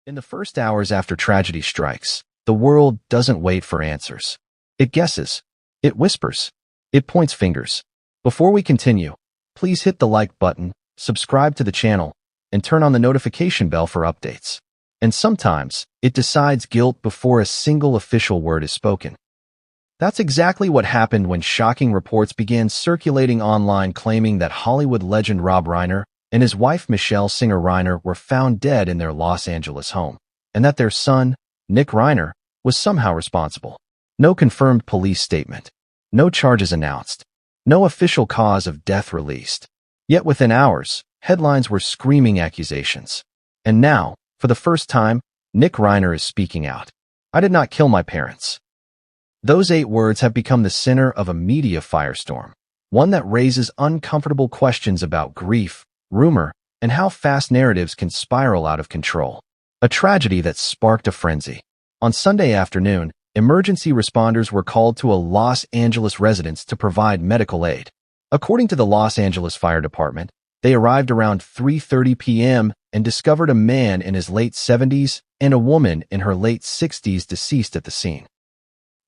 In the first hours after tragedy strikes, the world doesn't wait for answers. It guesses. It whispers. It points fingers. Before we continue, please hit the like button, subscribe to the channel, and turn on the notification bell for updates. And sometimes, it decides guilt before a single official word is spoken. That's exactly what happened when shocking reports began circulating online claiming that Hollywood legend Rob Reiner and his wife Michele Singer Reiner were found dead in their Los Angeles home, and that their son, Nick Reiner, was somehow responsible. No confirmed police statement. No charges announced. No official cause of death released. Yet within hours, headlines were screaming accusations. And now, for the first time, Nick Reiner is speaking out. "I did not kill my parents." Those 8 words have become the center of a media firestorm, one that raises uncomfortable questions about grief, rumor, and how fast narratives can spiral out of control. A tragedy that sparked a frenzy. On Sunday afternoon, emergency responders were called to a Los Angeles residence to provide medical aid. According to the Los Angeles Fire Department, they arrived around 3:30 p.m. and discovered a man in his late 70s and a woman in her late 60s deceased at the scene.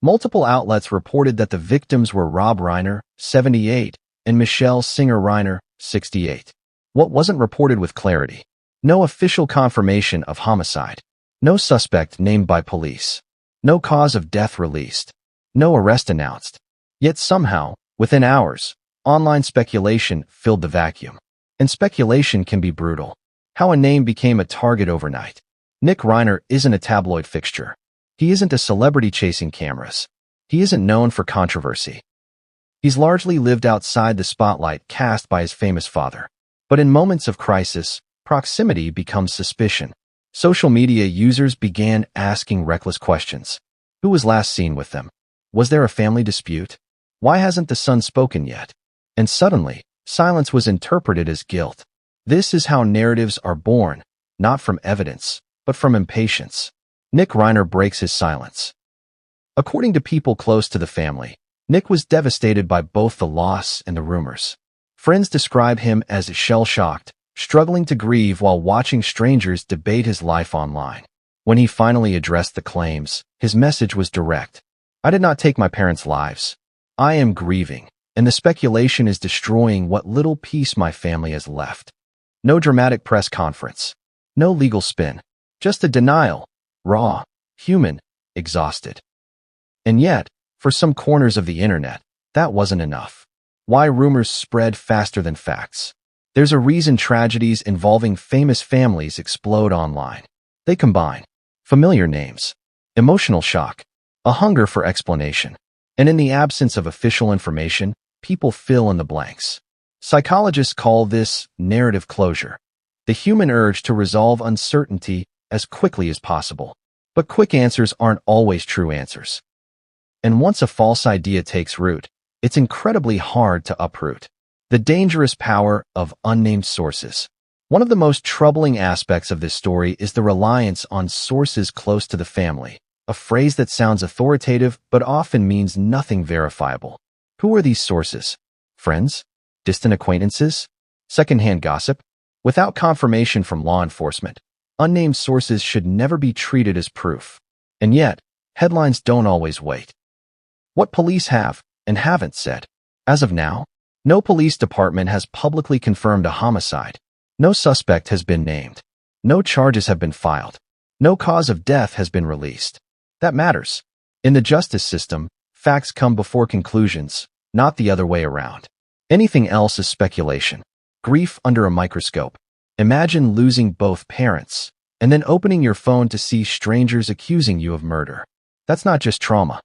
Multiple outlets reported that the victims were Rob Reiner, 78, and Michele Singer Reiner, 68. What wasn't reported with clarity? No official confirmation of homicide. No suspect named by police. No cause of death released. No arrest announced. Yet somehow, within hours, online speculation filled the vacuum. And speculation can be brutal. How a name became a target overnight. Nick Reiner isn't a tabloid fixture. He isn't a celebrity chasing cameras. He isn't known for controversy. He's largely lived outside the spotlight cast by his famous father. But in moments of crisis, proximity becomes suspicion. Social media users began asking reckless questions. Who was last seen with them? Was there a family dispute? Why hasn't the son spoken yet? And suddenly, silence was interpreted as guilt. This is how narratives are born, not from evidence, but from impatience. Nick Reiner breaks his silence. According to people close to the family, Nick was devastated by both the loss and the rumors. Friends describe him as shell-shocked, struggling to grieve while watching strangers debate his life online. When he finally addressed the claims, his message was direct. "I did not take my parents' lives. I am grieving, and the speculation is destroying what little peace my family has left." No dramatic press conference. No legal spin. Just a denial. Raw. Human. Exhausted. And yet, for some corners of the internet, that wasn't enough. Why rumors spread faster than facts? There's a reason tragedies involving famous families explode online. They combine familiar names, emotional shock, a hunger for explanation, and in the absence of official information, people fill in the blanks. Psychologists call this narrative closure, the human urge to resolve uncertainty as quickly as possible. But quick answers aren't always true answers. And once a false idea takes root, it's incredibly hard to uproot. The dangerous power of unnamed sources. One of the most troubling aspects of this story is the reliance on sources close to the family, a phrase that sounds authoritative but often means nothing verifiable. Who are these sources? Friends? Distant acquaintances? Secondhand gossip? Without confirmation from law enforcement, unnamed sources should never be treated as proof. And yet, headlines don't always wait. What police have and haven't said. As of now, no police department has publicly confirmed a homicide. No suspect has been named. No charges have been filed. No cause of death has been released. That matters. In the justice system, facts come before conclusions, not the other way around. Anything else is speculation. Grief under a microscope. Imagine losing both parents, and then opening your phone to see strangers accusing you of murder. That's not just trauma.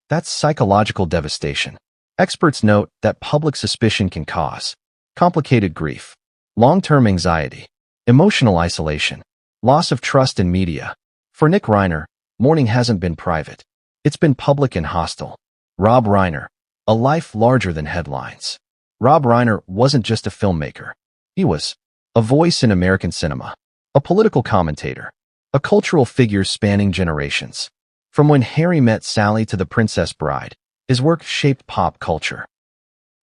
That's psychological devastation. Experts note that public suspicion can cause complicated grief, long-term anxiety, emotional isolation, loss of trust in media. For Nick Reiner, mourning hasn't been private. It's been public and hostile. Rob Reiner, a life larger than headlines. Rob Reiner wasn't just a filmmaker. He was a voice in American cinema, a political commentator, a cultural figure spanning generations. From When Harry Met Sally to The Princess Bride, his work shaped pop culture.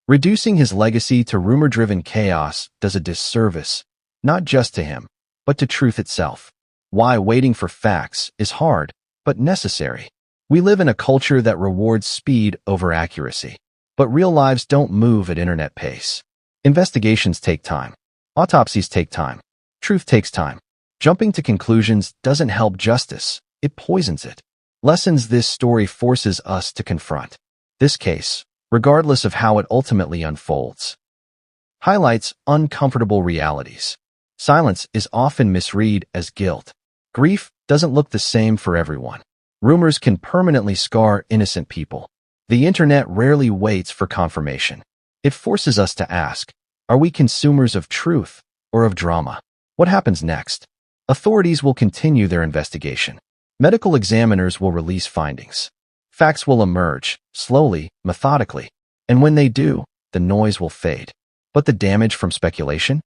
Reducing his legacy to rumor-driven chaos does a disservice, not just to him, but to truth itself. why waiting for facts is hard, but necessary. We live in a culture that rewards speed over accuracy. But real lives don't move at internet pace. Investigations take time. Autopsies take time. Truth takes time. Jumping to conclusions doesn't help justice. It poisons it. Lessons this story forces us to confront. This case, regardless of how it ultimately unfolds, highlights uncomfortable realities. Silence is often misread as guilt. Grief doesn't look the same for everyone. Rumors can permanently scar innocent people. The internet rarely waits for confirmation. It forces us to ask, are we consumers of truth or of drama? What happens next? Authorities will continue their investigation. Medical examiners will release findings. Facts will emerge, slowly, methodically. And when they do, the noise will fade. But the damage from speculation?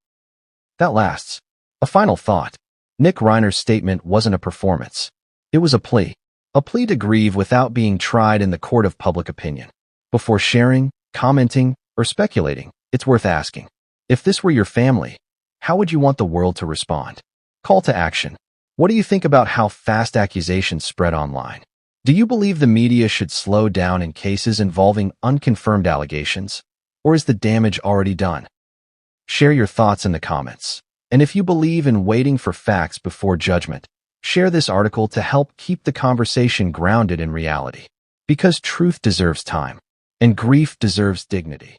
That lasts. A final thought. Nick Reiner's statement wasn't a performance. It was a plea. A plea to grieve without being tried in the court of public opinion. Before sharing, commenting, or speculating, it's worth asking, if this were your family, how would you want the world to respond? Call to action. What do you think about how fast accusations spread online? Do you believe the media should slow down in cases involving unconfirmed allegations? Or is the damage already done? Share your thoughts in the comments. And if you believe in waiting for facts before judgment, share this article to help keep the conversation grounded in reality. Because truth deserves time, and grief deserves dignity.